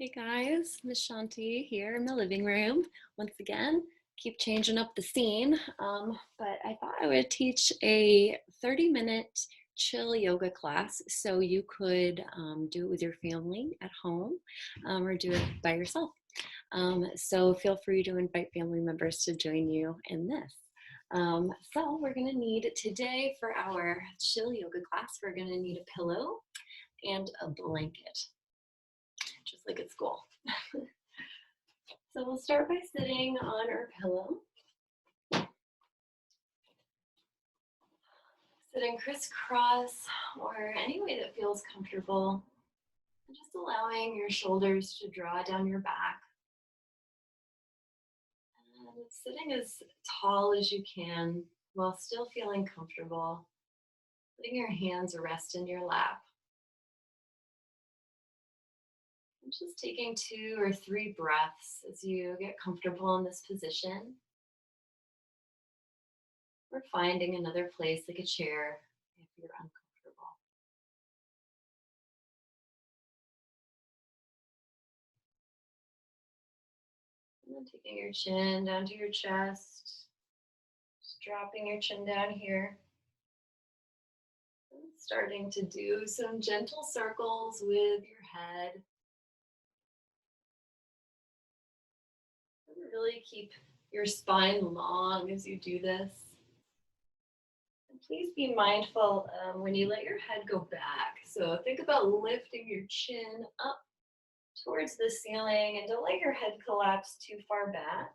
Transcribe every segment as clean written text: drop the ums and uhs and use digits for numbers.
Hey guys, Miss Shanti here in the living room once again. Keep changing up the scene, but I thought I would teach a 30-minute chill yoga class so you could do it with your family at home or do it by yourself. So feel free to invite family members to join you in this. So we're going to need today for our chill yoga class, we're going to need a pillow and a blanket, just like at school. So we'll start by sitting on our pillow. Sitting crisscross or any way that feels comfortable. And just allowing your shoulders to draw down your back. And sitting as tall as you can while still feeling comfortable. Letting your hands rest in your lap. And just taking 2 or 3 breaths as you get comfortable in this position. Or finding another place like a chair if you're uncomfortable. And then taking your chin down to your chest, just dropping your chin down here. And starting to do some gentle circles with your head. And really keep your spine long as you do this. And please be mindful when you let your head go back. So think about lifting your chin up towards the ceiling and don't let your head collapse too far back.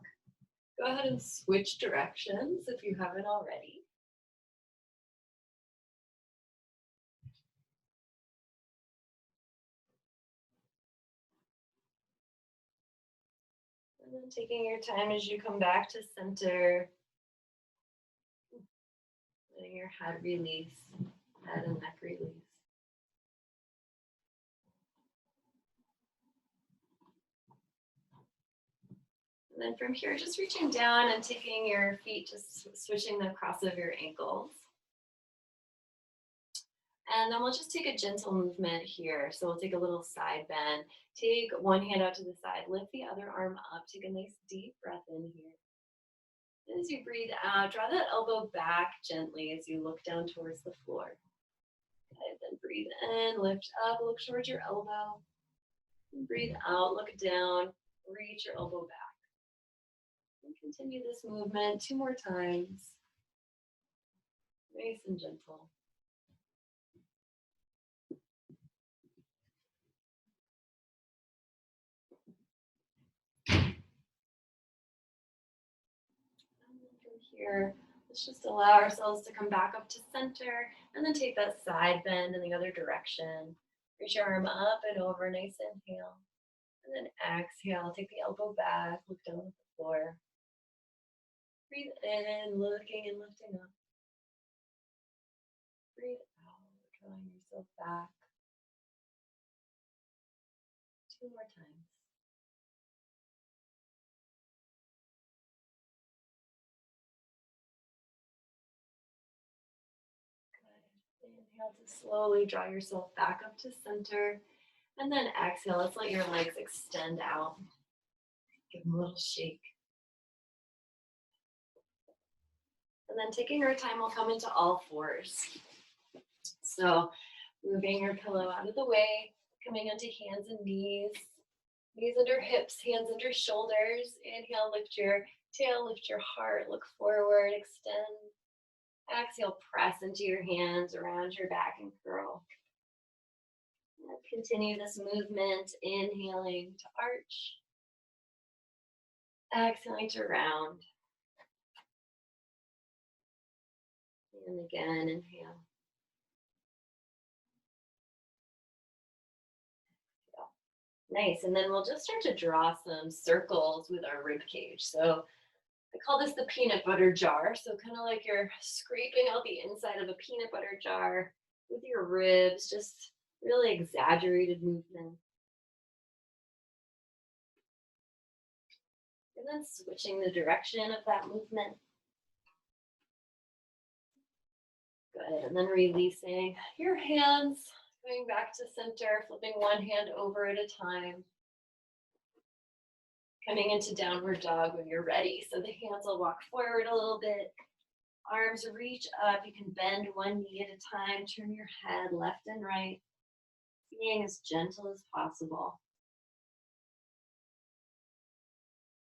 Go ahead and switch directions if you haven't already. And then taking your time as you come back to center, letting your head release, head and neck release. And then from here, just reaching down and taking your feet, just switching them across of your ankles. And then we'll just take a gentle movement here. So we'll take a little side bend. Take one hand out to the side, lift the other arm up, take a nice deep breath in here. And as you breathe out, draw that elbow back gently as you look down towards the floor. Okay, then breathe in, lift up, look towards your elbow. And breathe out, look down, reach your elbow back. And continue this movement 2 more times. Nice and gentle. And then from here, let's just allow ourselves to come back up to center and then take that side bend in the other direction. Reach your arm up and over, nice inhale. And then exhale, take the elbow back, look down at the floor. Breathe in, looking and lifting up. Breathe out, drawing yourself back. 2 more times. Good. Inhale to slowly draw yourself back up to center. And then exhale, let's let your legs extend out. Give them a little shake. And then taking our time, we'll come into all fours. So moving your pillow out of the way, coming onto hands and knees. Knees under hips, hands under shoulders. Inhale, lift your tail, lift your heart, look forward, extend. Exhale, press into your hands around your back and curl. Let's continue this movement, inhaling to arch. Exhaling to round. And again, inhale. Exhale. Nice, and then we'll just start to draw some circles with our rib cage. So I call this the peanut butter jar. So kind of like you're scraping out the inside of a peanut butter jar with your ribs, just really exaggerated movement. And then switching the direction of that movement. Good, and then releasing your hands, going back to center, flipping one hand over at a time. Coming into downward dog when you're ready. So the hands will walk forward a little bit. Arms reach up. You can bend one knee at a time. Turn your head left and right. Being as gentle as possible.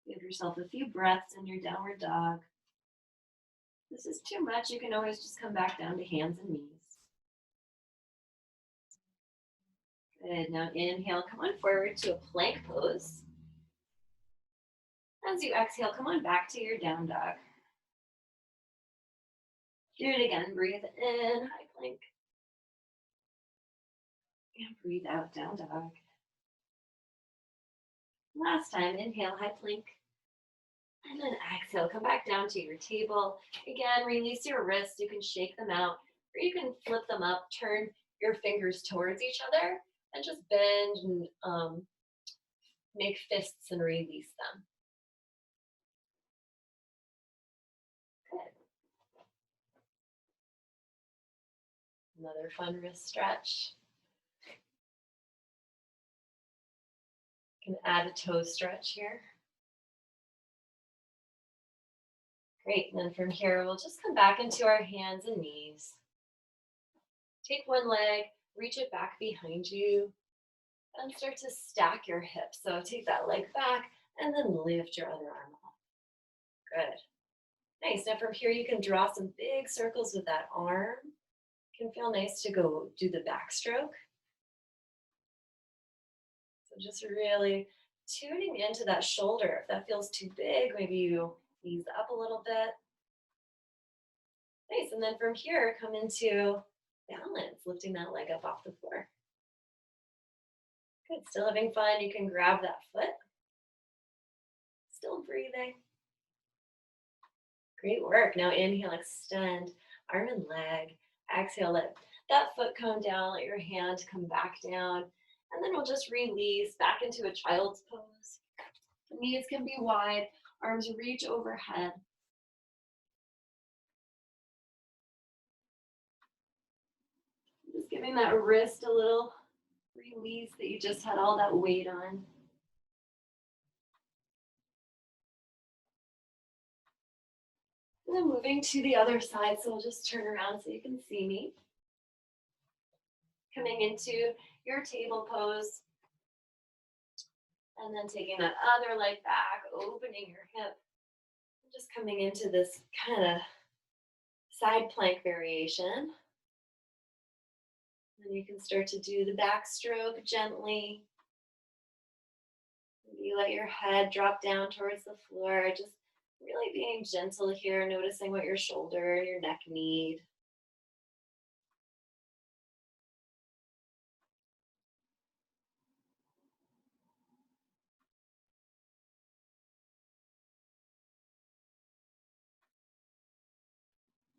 Give yourself a few breaths in your downward dog. If this is too much, you can always just come back down to hands and knees. Good. Now inhale, come on forward to a plank pose. As you exhale, come on back to your down dog. Do it again. Breathe in, high plank. And breathe out, down dog. Last time, inhale, high plank. And then exhale, come back down to your table. Again, release your wrists. You can shake them out, or you can flip them up, turn your fingers towards each other, and just bend and make fists and release them. Good. Another fun wrist stretch. You can add a toe stretch here. Great, and then from here, we'll just come back into our hands and knees. Take one leg, reach it back behind you, and start to stack your hips. So take that leg back, and then lift your other arm up. Good. Nice, now from here, you can draw some big circles with that arm. It can feel nice to go do the backstroke. So just really tuning into that shoulder. If that feels too big, maybe you ease up a little bit. Nice, and then from here, come into balance, lifting that leg up off the floor. Good, still having fun. You can grab that foot. Still breathing. Great work. Now inhale, extend, arm and leg. Exhale, let that foot come down, let your hand come back down. And then we'll just release back into a child's pose. The knees can be wide, arms reach overhead. Just giving that wrist a little release that you just had all that weight on. And then moving to the other side, so we'll just turn around so you can see me. Coming into your table pose. And then taking that other leg back, opening your hip. Just coming into this kind of side plank variation. And you can start to do the backstroke gently. You let your head drop down towards the floor, just really being gentle here, noticing what your shoulder and your neck need.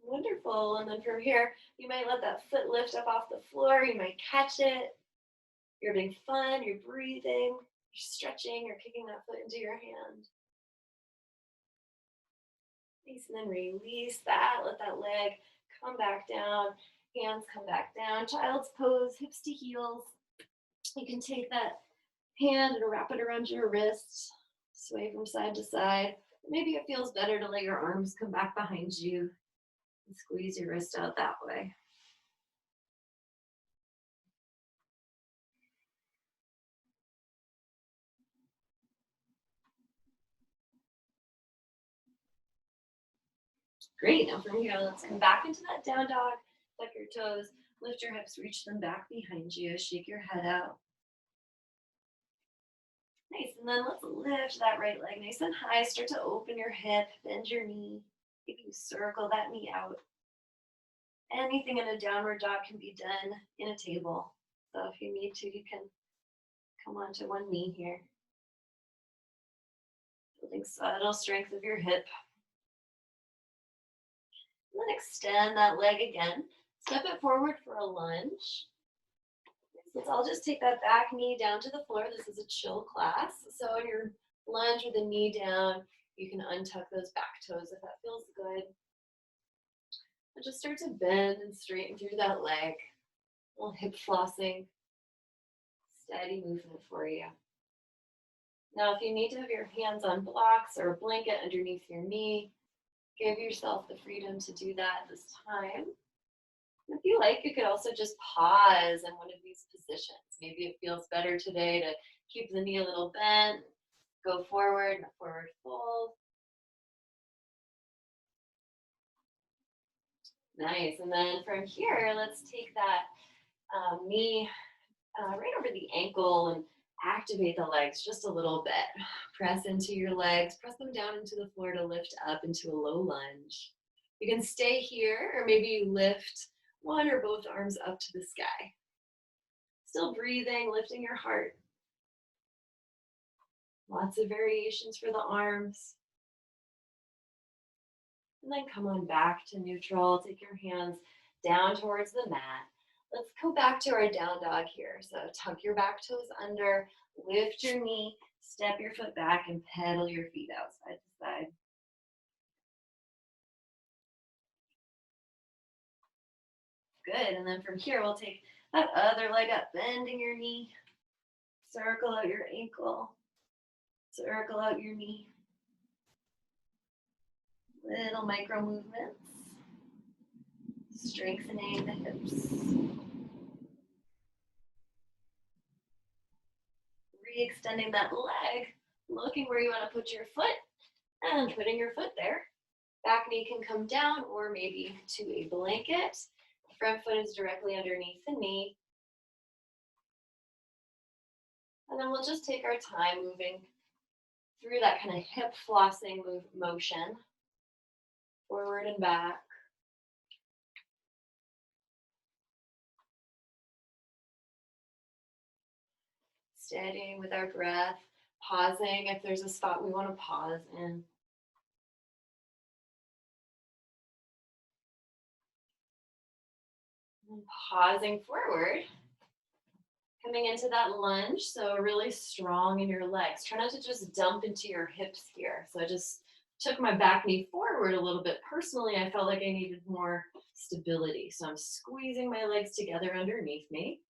Wonderful. And then from here, you might let that foot lift up off the floor. You might catch it. You're having fun. You're breathing. You're stretching. You're kicking that foot into your hand. Nice. And then release that. Let that leg come back down. Hands come back down. Child's pose, hips to heels. You can take that hand and wrap it around your wrist. Sway from side to side. Maybe it feels better to let your arms come back behind you. And squeeze your wrist out that way. Great, now from here, let's come back into that down dog. Tuck your toes, lift your hips, reach them back behind you, shake your head out. Nice, and then let's lift that right leg nice and high. Start to open your hip, bend your knee. If you circle that knee out. Anything in a downward dog can be done in a table. So if you need to, you can come onto one knee here. Building subtle strength of your hip. And then extend that leg again. Step it forward for a lunge. Let's all just take that back knee down to the floor. This is a chill class. So in your lunge with the knee down, you can untuck those back toes if that feels good. And just start to bend and straighten through that leg. A little hip flossing. Steady movement for you. Now, if you need to have your hands on blocks or a blanket underneath your knee, give yourself the freedom to do that this time. If you like, you could also just pause in one of these positions. Maybe it feels better today to keep the knee a little bent, go forward, forward fold. Nice. And then from here, let's take that knee right over the ankle and activate the legs just a little bit. Press into your legs, press them down into the floor to lift up into a low lunge. You can stay here, or maybe you lift one or both arms up to the sky. Still breathing, lifting your heart. Lots of variations for the arms. And then come on back to neutral. Take your hands down towards the mat. Let's go back to our down dog here. So tuck your back toes under, lift your knee, step your foot back, and pedal your feet out side to side. Good, and then from here, we'll take that other leg up, bending your knee, circle out your ankle, circle out your knee. Little micro movements, strengthening the hips. Re-extending that leg, looking where you want to put your foot, and putting your foot there. Back knee can come down or maybe to a blanket. Front foot is directly underneath the knee. And then we'll just take our time moving through that kind of hip flossing motion, forward and back. Steadying with our breath, pausing if there's a spot we want to pause in. And pausing forward, coming into that lunge, so really strong in your legs. Try not to just dump into your hips here. So I just took my back knee forward a little bit. Personally, I felt like I needed more stability. So I'm squeezing my legs together underneath me.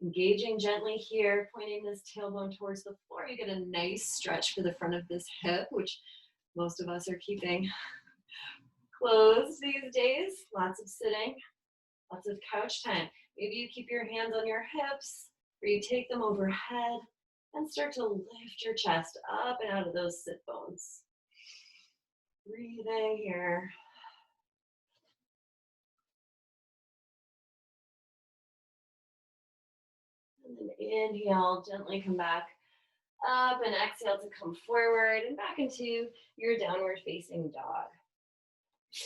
Engaging gently here, pointing this tailbone towards the floor. You get a nice stretch for the front of this hip, which most of us are keeping closed these days. Lots of sitting, lots of couch time. Maybe you keep your hands on your hips, or you take them overhead and start to lift your chest up and out of those sit bones. Breathing here. And then inhale, gently come back up, and exhale to come forward and back into your downward facing dog.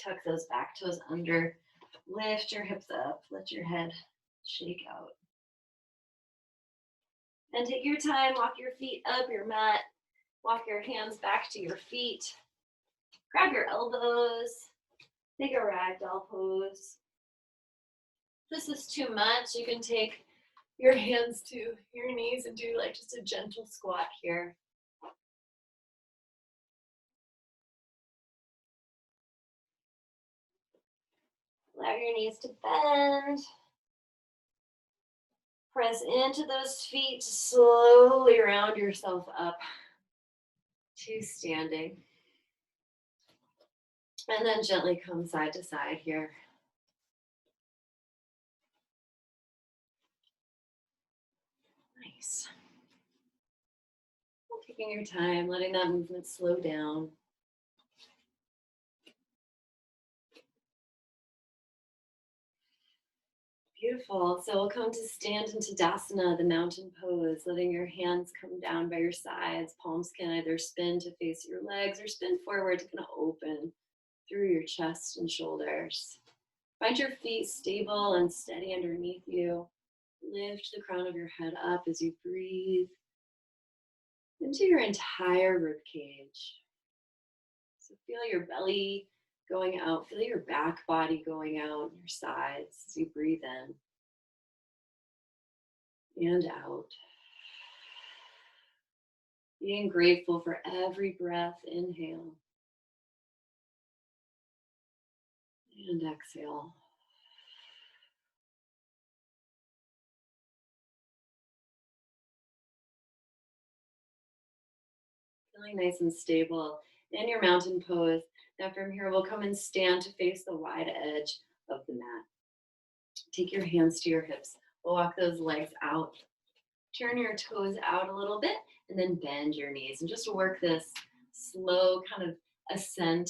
Tuck those back toes under, lift your hips up, let your head shake out. And take your time, walk your feet up your mat, walk your hands back to your feet, grab your elbows, take a ragdoll pose. If this is too much, you can take your hands to your knees and do like just a gentle squat here. Allow your knees to bend. Press into those feet to slowly round yourself up to standing. And then gently come side to side here. Nice. Taking your time, letting that movement slow down. Beautiful. So we'll come to stand into Tadasana, the mountain pose, letting your hands come down by your sides. Palms can either spin to face your legs or spin forward to kind of open through your chest and shoulders. Find your feet stable and steady underneath you. Lift the crown of your head up as you breathe into your entire rib cage. So feel your belly going out, feel your back body going out, your sides as you breathe in and out. Being grateful for every breath, inhale and exhale. Feeling nice and stable in your mountain pose. Now from here, we'll come and stand to face the wide edge of the mat. Take your hands to your hips. We'll walk those legs out. Turn your toes out a little bit and then bend your knees and just work this slow kind of ascent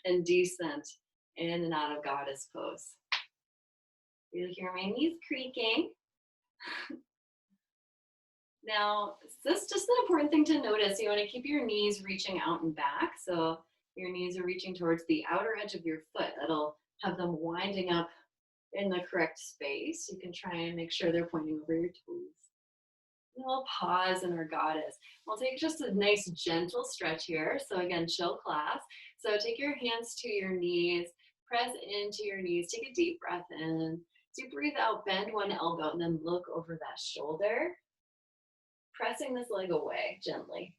and descent in and out of goddess pose. Feel hear my knees creaking. Now, this is just an important thing to notice. You want to keep your knees reaching out and back. So your knees are reaching towards the outer edge of your foot. That'll have them winding up in the correct space. You can try and make sure they're pointing over your toes. And we'll pause in our goddess. We'll take just a nice gentle stretch here. So again, chill class. So take your hands to your knees, press into your knees, take a deep breath in. As you breathe out, bend one elbow and then look over that shoulder, pressing this leg away gently.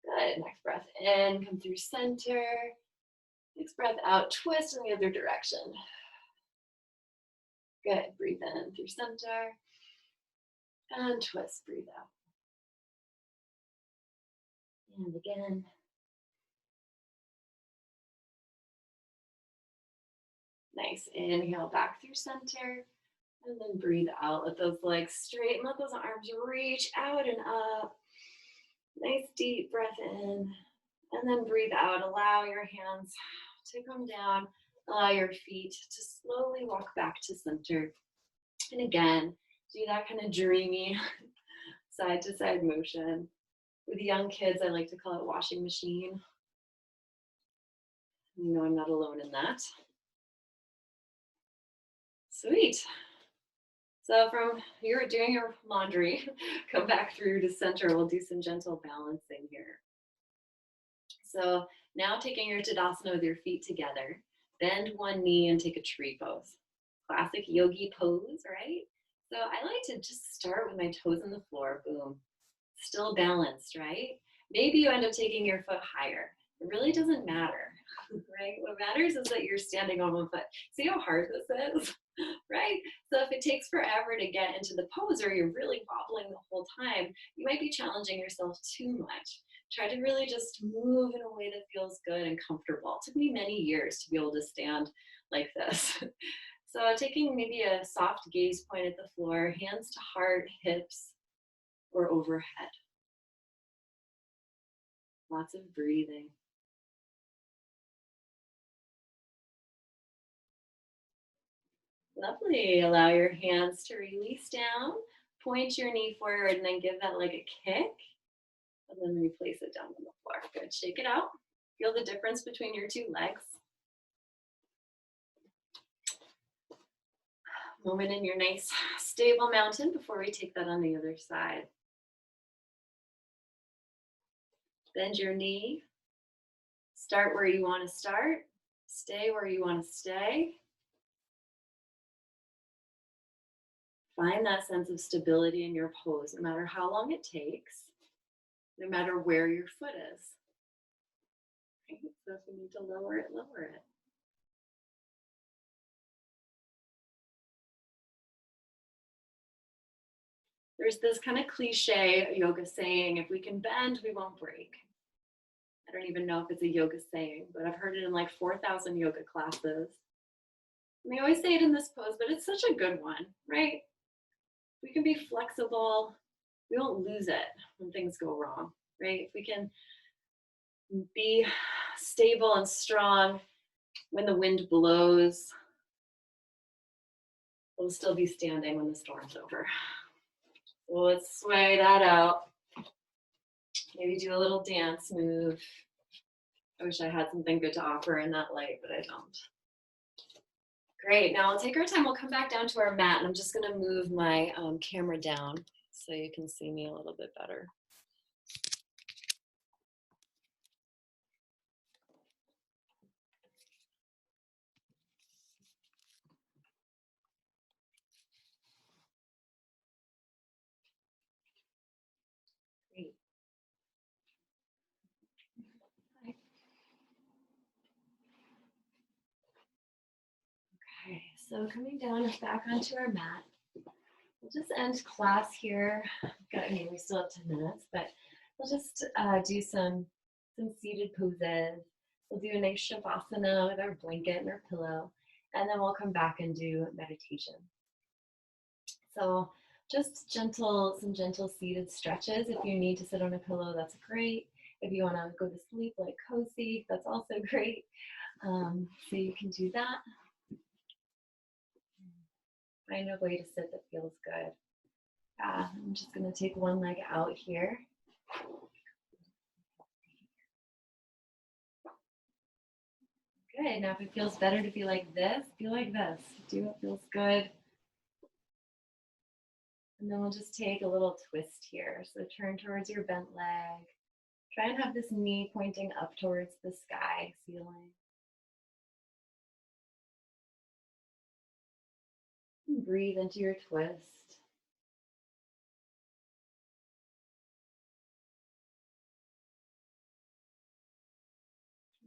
Good, next breath in, come through center. Next breath out, twist in the other direction. Good, breathe in through center. And twist, breathe out. And again. Nice, inhale back through center. And then breathe out, let those legs straighten, let those arms reach out and up. Nice deep breath in. And then breathe out, allow your hands to come down. Allow your feet to slowly walk back to center. And again, do that kind of dreamy side to side motion. With young kids, I like to call it washing machine. You know I'm not alone in that. Sweet. So from you're doing your laundry, come back through to center. We'll do some gentle balancing here. So now taking your Tadasana with your feet together, bend one knee and take a tree pose. Classic yogi pose, right? So I like to just start with my toes on the floor, boom. Still balanced, right? Maybe you end up taking your foot higher. It really doesn't matter, right? What matters is that you're standing on one foot. See how hard this is, right? So if it takes forever to get into the pose or you're really wobbling the whole time, you might be challenging yourself too much. Try to really just move in a way that feels good and comfortable. It took me many years to be able to stand like this. So taking maybe a soft gaze point at the floor, hands to heart, hips, or overhead. Lots of breathing. Lovely. Allow your hands to release down. Point your knee forward and then give that leg a kick. And then replace it down on the floor. Good. Shake it out. Feel the difference between your two legs. Moment in your nice stable mountain before we take that on the other side. Bend your knee. Start where you want to start. Stay where you want to stay. Find that sense of stability in your pose, no matter how long it takes, no matter where your foot is. Right? So if you need to lower it, lower it. There's this kind of cliche yoga saying, if we can bend, we won't break. I don't even know if it's a yoga saying, but I've heard it in like 4,000 yoga classes. And they always say it in this pose, but it's such a good one, right? We can be flexible. We won't lose it when things go wrong, right? If we can be stable and strong when the wind blows, we'll still be standing when the storm's over. So let's sway that out. Maybe do a little dance move. I wish I had something good to offer in that light, but I don't. Great, now we'll take our time. We'll come back down to our mat, and I'm just gonna move my camera down so you can see me a little bit better. Great. Okay, so coming down back onto our mat. We'll just end class here. I mean, we still have 10 minutes, but We'll just do some seated poses. We'll do a nice shavasana with our blanket and our pillow, and then we'll come back and do meditation. So just some gentle seated stretches. If you need to sit on a pillow, that's great. If you want to go to sleep like cozy, that's also great. So you can do that. Find a way to sit that feels good. I'm just going to take one leg out here. Good. Now if it feels better to be like this, feel like this. Do what feels good. And then we'll just take a little twist here. So turn towards your bent leg. Try and have this knee pointing up towards the sky ceiling. And breathe into your twist.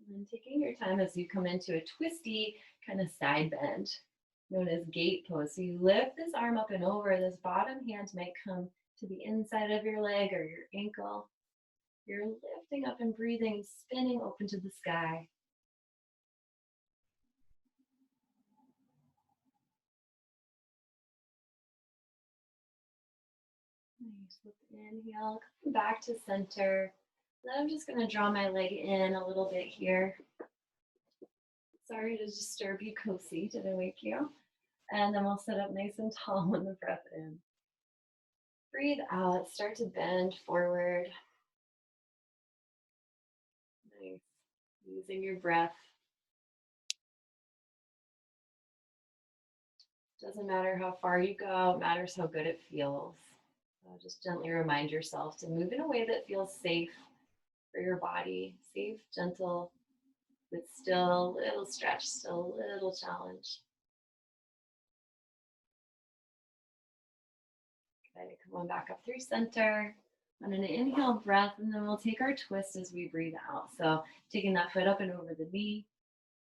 And then taking your time as you come into a twisty kind of side bend, known as gate pose. So you lift this arm up and over. This bottom hand might come to the inside of your leg or your ankle. You're lifting up and breathing, spinning open to the sky. Nice. Let's inhale, come back to center. Then I'm just going to draw my leg in a little bit here. Sorry to disturb you, Kosi. Did I wake you? And then we'll sit up nice and tall with the breath in. Breathe out, start to bend forward. Nice. Using your breath. Doesn't matter how far you go, it matters how good it feels. So just gently remind yourself to move in a way that feels safe for your body. Safe, gentle, but still a little stretch, still a little challenge. Okay, come on back up through center. On an inhale breath, and then we'll take our twist as we breathe out. So taking that foot up and over the knee,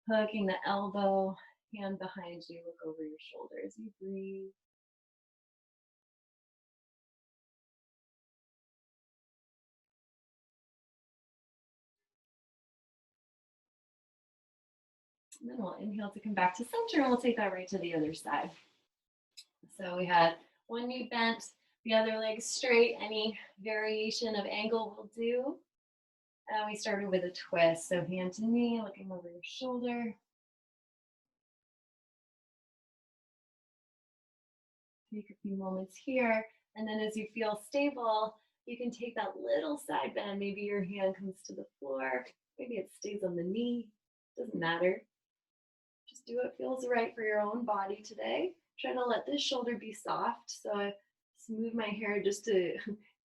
hooking the elbow, hand behind you, look over your shoulder as you breathe. And then we'll inhale to come back to center, and we'll take that right to the other side. So we had one knee bent, the other leg straight. Any variation of angle will do. And we started with a twist. So hand to knee, looking over your shoulder. Take a few moments here. And then as you feel stable, you can take that little side bend. Maybe your hand comes to the floor. Maybe it stays on the knee. Doesn't matter. Just do what feels right for your own body today. Try to let this shoulder be soft. So I smooth my hair just to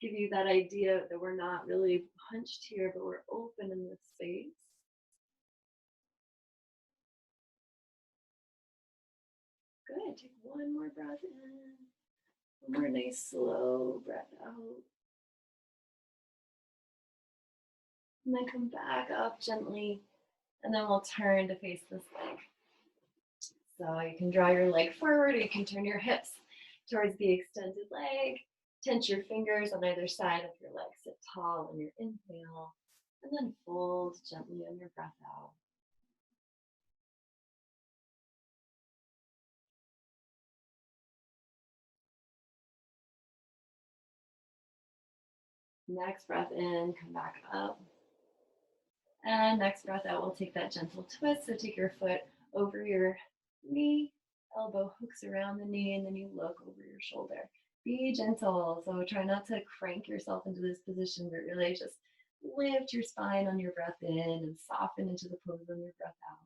give you that idea that we're not really hunched here, but we're open in this space. Good. Take one more breath in. One more nice slow breath out. And then come back up gently. And then we'll turn to face this leg. So you can draw your leg forward, or you can turn your hips towards the extended leg. Tense your fingers on either side of your leg. Sit tall on your inhale, and then fold gently on your breath out. Next breath in, come back up. And next breath out, we'll take that gentle twist. So take your foot over your knee, elbow hooks around the knee, and then you look over your shoulder. Be gentle. So try not to crank yourself into this position, but really just lift your spine on your breath in and soften into the pose on your breath out.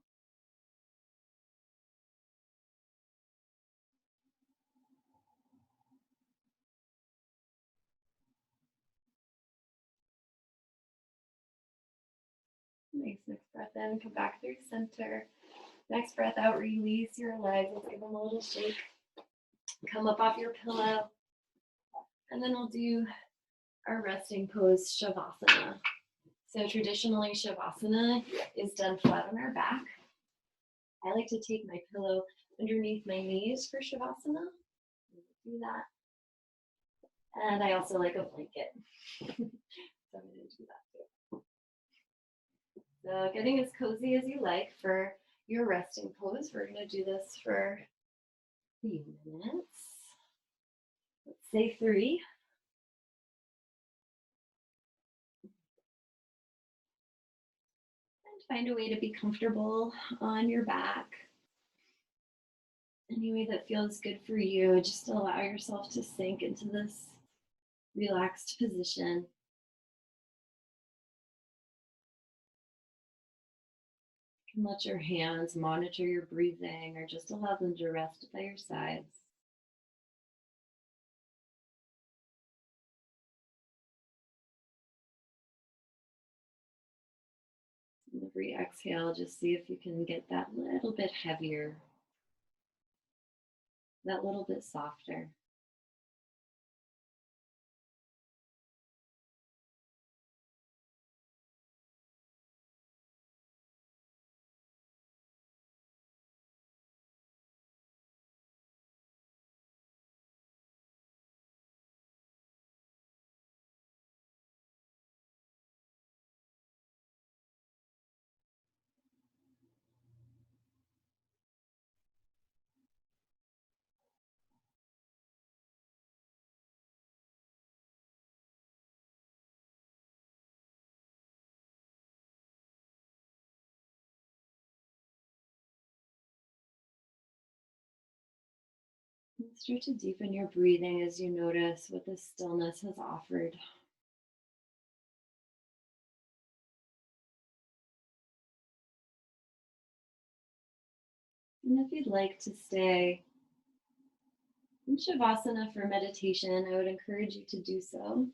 Nice. Next breath in, come back through center. Next breath out, release your legs. Let's give them a little shake. Come up off your pillow. And then we'll do our resting pose, Shavasana. So traditionally, Shavasana is done flat on our back. I like to take my pillow underneath my knees for Shavasana. Do that. And I also like a blanket. So I'm going So getting as cozy as you like for your resting pose. We're going to do this for a few minutes. Let's say 3. And find a way to be comfortable on your back. Any way that feels good for you. Just allow yourself to sink into this relaxed position. You can let your hands monitor your breathing or just allow them to rest by your sides. And every exhale, just see if you can get that little bit heavier, that little bit softer. And start to deepen your breathing as you notice what this stillness has offered. And if you'd like to stay in Shavasana for meditation, I would encourage you to do so.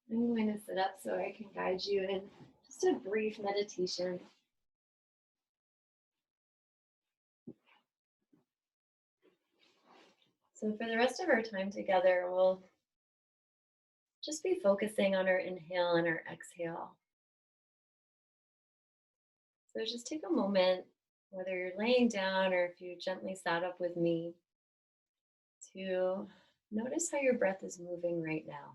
I'm going to sit up so I can guide you in just a brief meditation. So for the rest of our time together, we'll just be focusing on our inhale and our exhale. So just take a moment, whether you're laying down or if you gently sat up with me, to notice how your breath is moving right now.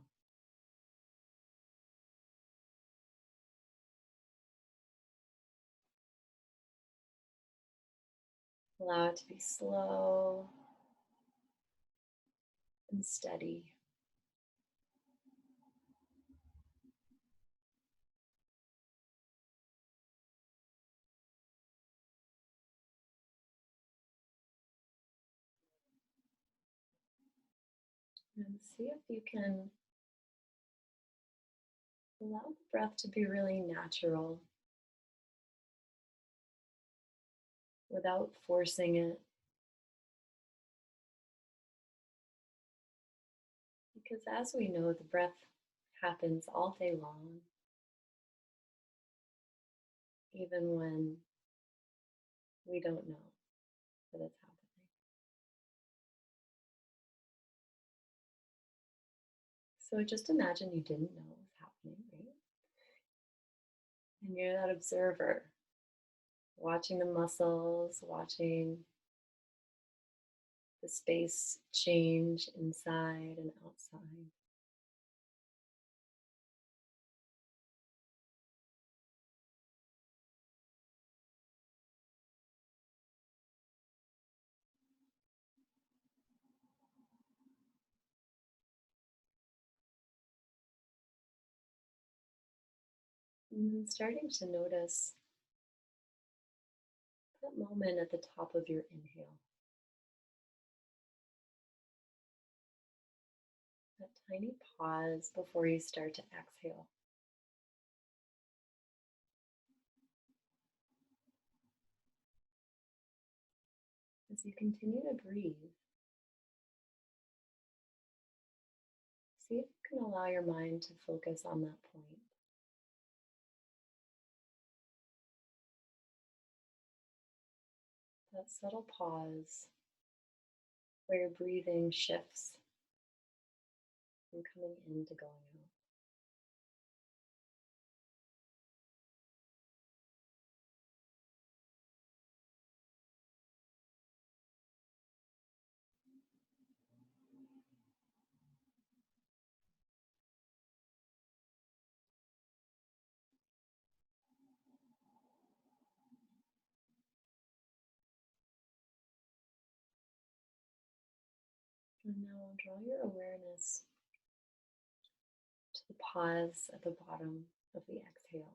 Allow it to be slow and steady. And see if you can allow the breath to be really natural without forcing it. Because as we know, the breath happens all day long, even when we don't know that it's happening. So just imagine you didn't know it was happening, right? And you're that observer, watching the muscles, watching the space change inside and outside. And then starting to notice that moment at the top of your inhale, that tiny pause before you start to exhale. As you continue to breathe, see if you can allow your mind to focus on that point. That subtle pause where your breathing shifts from coming in to going out. And now draw your awareness to the pause at the bottom of the exhale.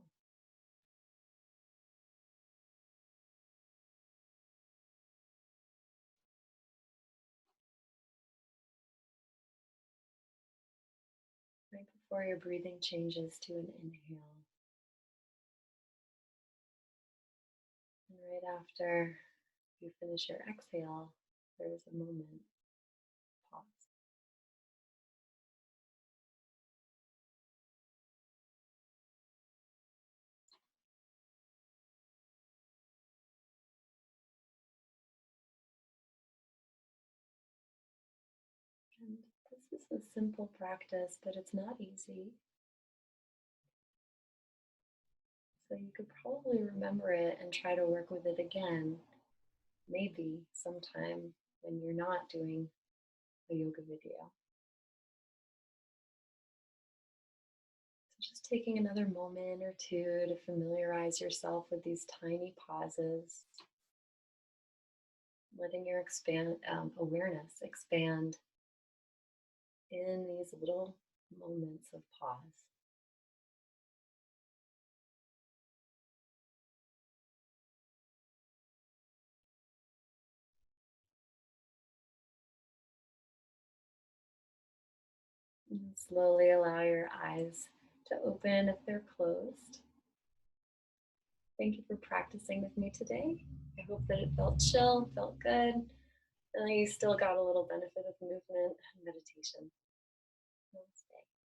Right before your breathing changes to an inhale. And right after you finish your exhale, there is a moment, pause. And this is a simple practice, but it's not easy. So you could probably remember it and try to work with it again, maybe sometime when you're not doing a yoga video. So just taking another moment or two to familiarize yourself with these tiny pauses, letting your awareness expand in these little moments of pause. And slowly allow your eyes to open if they're closed. Thank you for practicing with me today. I hope that it felt chill, felt good, and that you still got a little benefit of movement and meditation. Namaste.